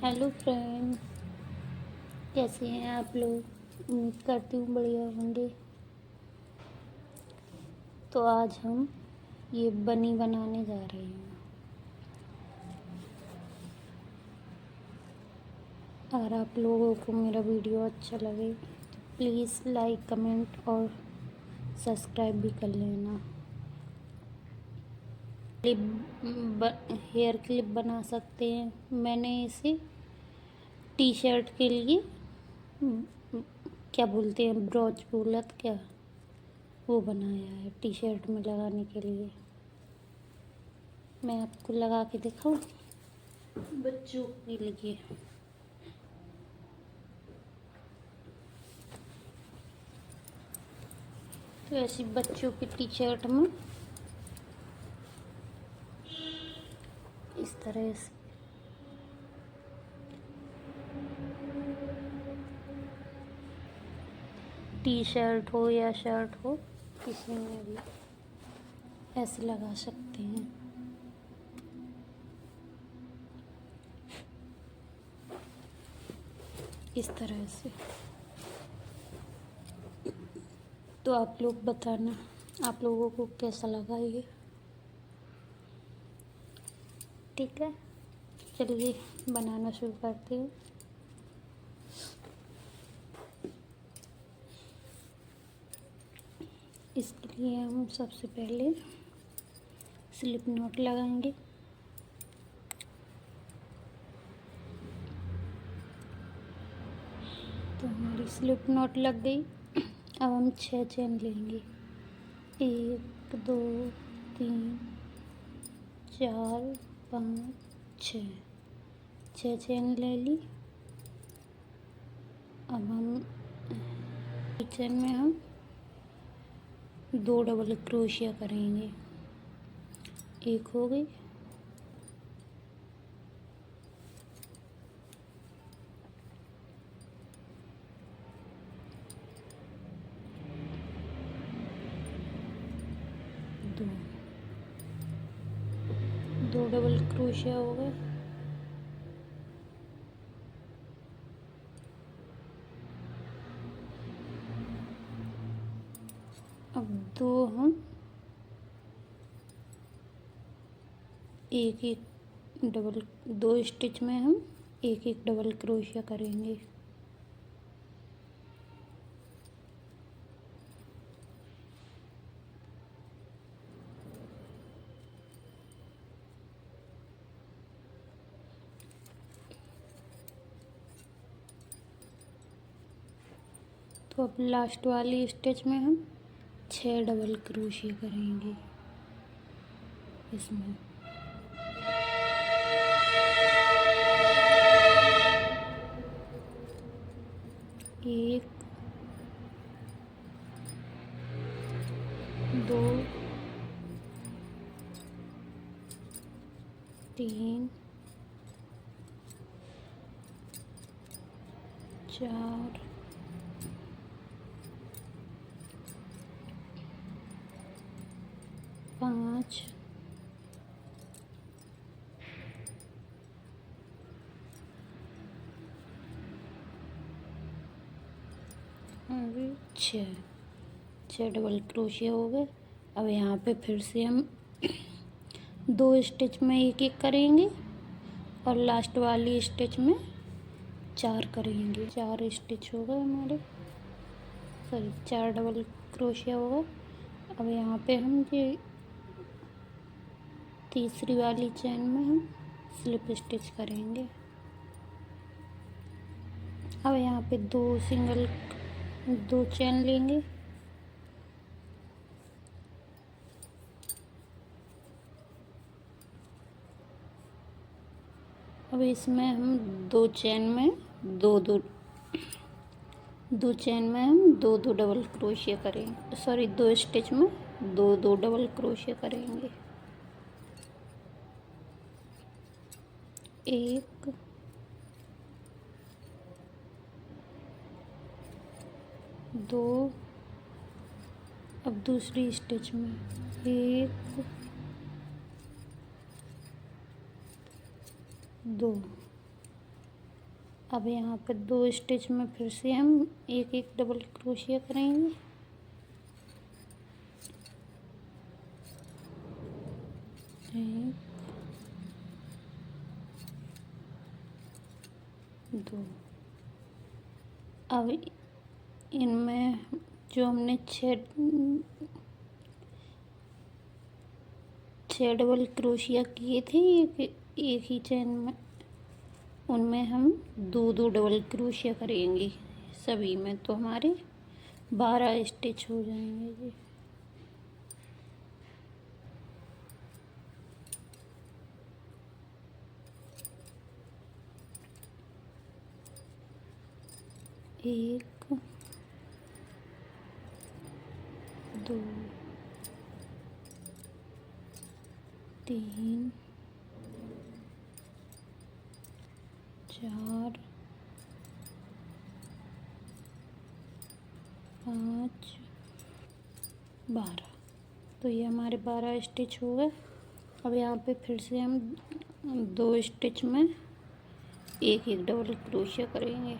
Hello friend, कैसे हैं आप लोग। उम्मीद करती हूँ बढ़िया होंगे। तो आज हम ये बनी बनाने जा रहे हैं। अगर आप लोगों को मेरा वीडियो अच्छा लगे तो प्लीज़ लाइक कमेंट और सब्सक्राइब भी कर लेना। हेयर क्लिप बना सकते हैं। मैंने इसे टी शर्ट के लिए क्या बोलते हैं, ब्रोच बोलत क्या, वो बनाया है टी शर्ट में लगाने के लिए। मैं आपको लगा के दिखाऊं बच्चों के लिए। तो ऐसी बच्चों की टी शर्ट में इस तरह से टी शर्ट हो या शर्ट हो, किसी में भी ऐसे लगा सकते हैं। इस तरह से। तो आप लोग बताना आप लोगों को कैसा लगा ये। ठीक है, चलिए बनाना शुरू करते हैं। इसके लिए हम सबसे पहले स्लिप नॉट लगाएंगे। तो हमारी स्लिप नॉट लग गई। अब हम 6 चेन लेंगे। 1 2 3 4 5 6 चेन ले ली। अब हम चेन में हम 2 डबल क्रोशिया करेंगे। एक हो गई। दो डबल क्रोशिया हो गए। अब एक एक डबल 2 स्टिच में हम एक एक डबल क्रोशिया करेंगे। तो अब लास्ट वाली स्टिच में हम 6 डबल क्रोशिया करेंगे इसमें। एक 2 3 4 5 और 6 डबल क्रोशिया हो गए। अब यहाँ पे फिर से हम 2 स्टिच में एक एक करेंगे और लास्ट वाली स्टिच में 4 करेंगे। 4 स्टिच हो गए हमारे, सॉरी 4 डबल क्रोशिया हो गए। अब यहाँ पे हम ये तीसरी वाली चेन में हम स्लिप स्टिच करेंगे। अब यहाँ पे 2 चेन लेंगे। अब इसमें हम 2 चेन में 2 चेन में हम 2 डबल क्रोशिया करेंगे, सॉरी 2 स्टिच में 2 डबल क्रोशिया करेंगे। एक 2, अब दूसरी स्टिच में 1 2, अब यहाँ पे 2 स्टिच में फिर से हम एक एक डबल क्रोशिया करेंगे। एक, 2। अब इनमें जो हमने 6 डबल क्रोशिया किए थे एक ही चेन में, उनमें हम 2 डबल क्रोशिया करेंगे सभी में, तो हमारे 12 स्टिच हो जाएंगे जी। एक, 2, 3, 4, 5, 12। तो ये हमारे 12 स्टिच हो गए। अब यहाँ पे फिर से हम 2 स्टिच में एक एक डबल क्रोशिया करेंगे।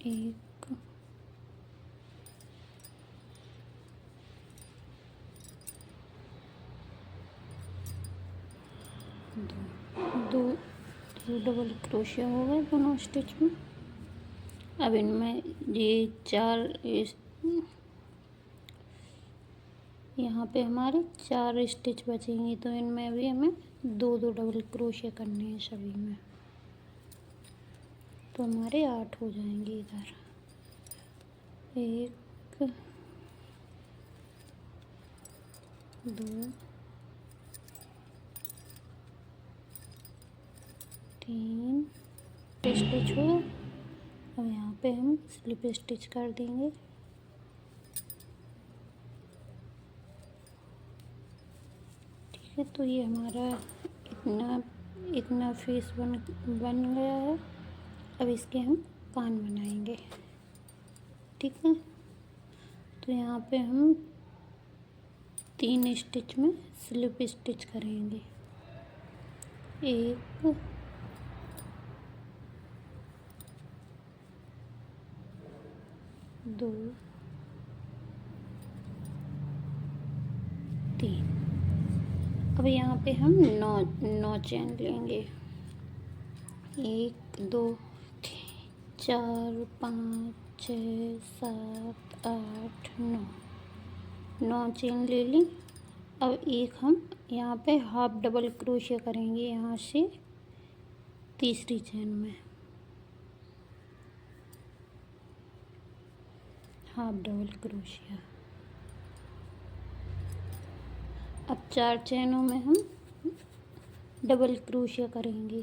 एक, 2 डबल क्रोशिया हो गए दोनों स्टिच में। अब इनमें ये 4 यहाँ पे हमारे 4 स्टिच बचेंगे, तो इनमें भी हमें 2 डबल क्रोशिया करने हैं सभी में, तो हमारे 8 हो जाएंगे इधर। 1, 2, 3 स्टिच हो। अब यहाँ पे हम स्लिप स्टिच कर देंगे। ठीक है, तो ये हमारा इतना फेस बन गया है। अब इसके हम कान बनाएंगे। ठीक है, तो यहाँ पे हम 3 स्टिच में स्लिप स्टिच करेंगे। 1, 2, 3। अब यहाँ पे हम 9 चैन लेंगे। 1, 2, 3, 4, 5, 6, 7, 8, 9 चेन ले ली। अब एक हम यहाँ पे हाफ डबल क्रोशिया करेंगे यहाँ से तीसरी चेन में, हाफ डबल क्रोशिया। अब 4 चैनों में हम डबल क्रोशिया करेंगे,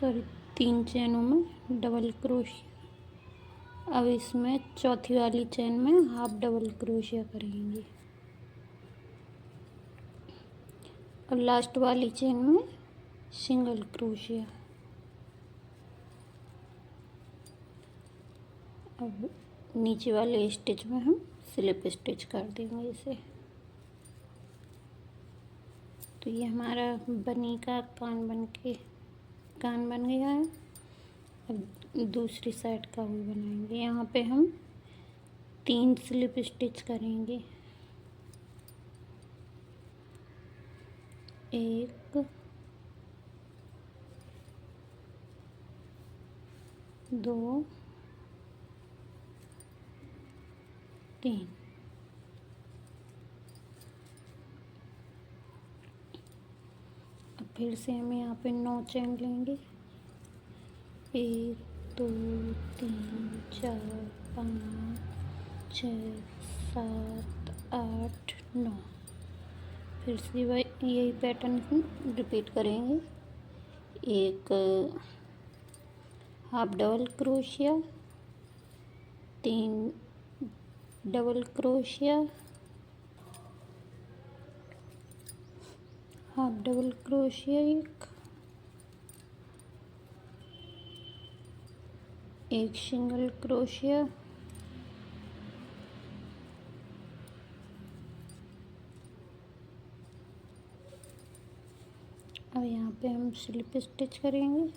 सॉरी 3 चैनों में डबल क्रोशिया। अब इसमें चौथी वाली चैन में हाफ डबल क्रोशिया करेंगे। अब लास्ट वाली चेन में सिंगल क्रोशिया। अब नीचे वाले स्टिच में हम स्लिप स्टिच कर देंगे इसे। तो ये हमारा बनी का कान बन गया है। अब दूसरी साइड का भी बनाएंगे। यहाँ पे हम 3 स्लिप स्टिच करेंगे। 1, 2, 3। अब फिर से हम यहाँ पे 9 चैन लेंगे। 1, 2, 3, 4, 5, 6, 7, 8, 9। फिर से यही पैटर्न रिपीट करेंगे। एक half double crochet, 3 double crochet, half double crochet एक, एक सिंगल क्रोशिया, अब यहाँ पे हम स्लिप स्टिच करेंगे।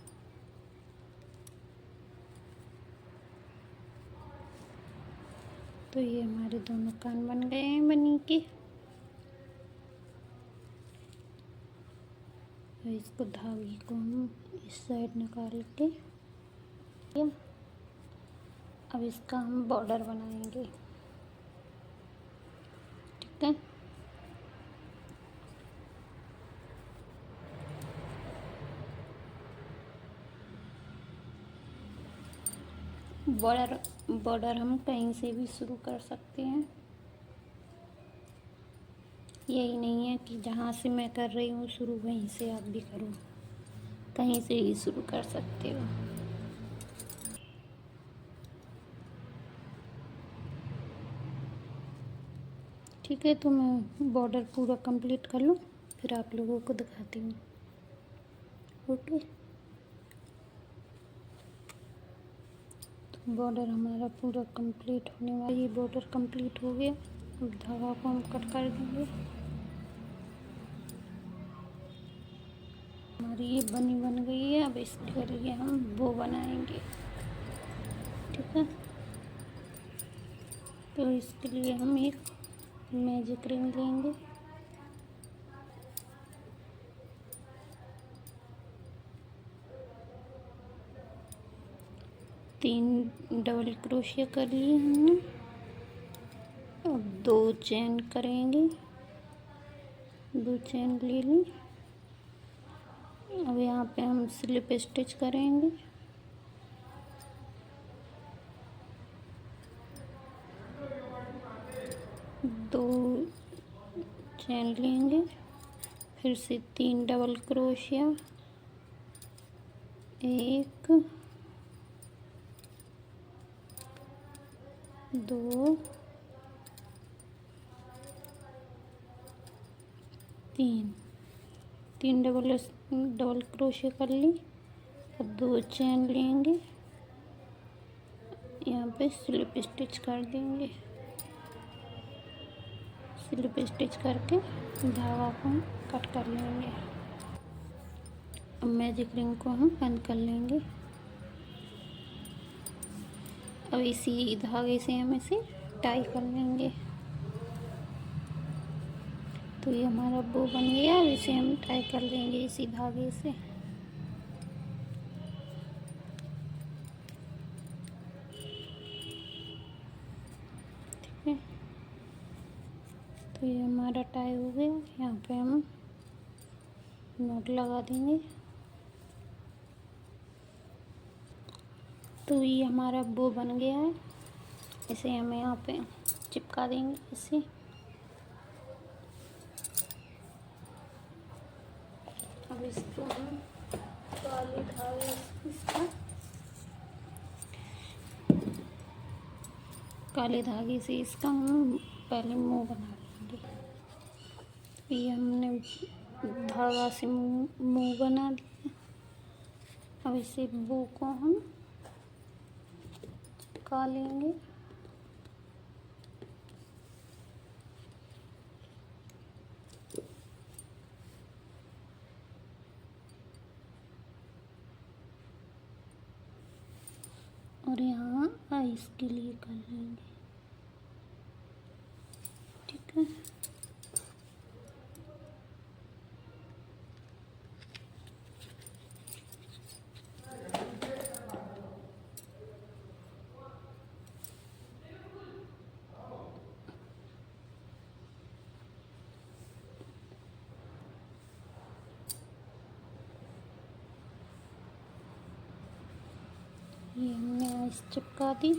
तो ये हमारे दोनों कान बन गए हैं बनी के। तो इसको धागे को हम इस साइड निकाल के, अब इसका हम बॉर्डर बनाएंगे। ठीक है, बॉर्डर हम कहीं से भी शुरू कर सकते हैं। यही नहीं है कि जहाँ से मैं कर रही हूँ शुरू वहीं से आप भी करो, कहीं से ही शुरू कर सकते हो। ठीक है, तो मैं बॉर्डर पूरा कंप्लीट कर लूँ फिर आप लोगों को दिखाती हूँ। ओके, तो बॉर्डर हमारा पूरा कंप्लीट होने वाला, ये बॉर्डर कंप्लीट हो गया। अब धागा को हम कट कर देंगे। हमारी ये बनी बन गई है। अब इसके लिए हम बो बनाएंगे। ठीक है, तो इसके लिए हम एक मैजिक रिंग लेंगे। तीन डबल क्रोशिया कर लिए हमने। अब 2 चेन करेंगे, 2 चेन ले ली। अब यहाँ पे हम स्लिप स्टिच करेंगे। दो चेन लेंगे, फिर से 3 डबल क्रोशिया, 1 2 3 डबल क्रोशिया कर ली। अब 2 चेन लेंगे, यहाँ पे स्लिप स्टिच कर देंगे। स्लिप स्टिच करके धागा को हम कट कर लेंगे। अब मैजिक रिंग को हम बंद कर लेंगे। अब इसी धागे से हम इसे टाई कर लेंगे। तो ये हमारा बो बन गया। अब इसे हम टाई कर लेंगे इसी धागे से। ठीक है, तो ये हमारा टाई हो गया। यहाँ पे हम नॉट लगा देंगे। तो ये हमारा बो बन गया है। इसे हम यहाँ पे चिपका देंगे इसे। अब इसको हम काले धागे इसका काले धागे से इसका हम पहले मुंह बना लेंगे। ये हमने धागा से मुंह बना दिया। अब इसे बो को हम चिपका लेंगे। और यहाँ आइस के लिए कर लेंगे। ठीक है, ये हमने आइस चिपका दी।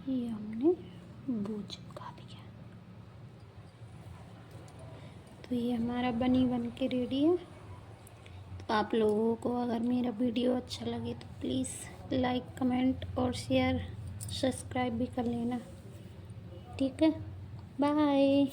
ये हमने बो चिपका दिया। तो ये हमारा बनी बन के रेडी है। तो आप लोगों को अगर मेरा वीडियो अच्छा लगे तो प्लीज़ लाइक, कमेंट और शेयर, सब्सक्राइब भी कर लेना। ठीक है, बाय।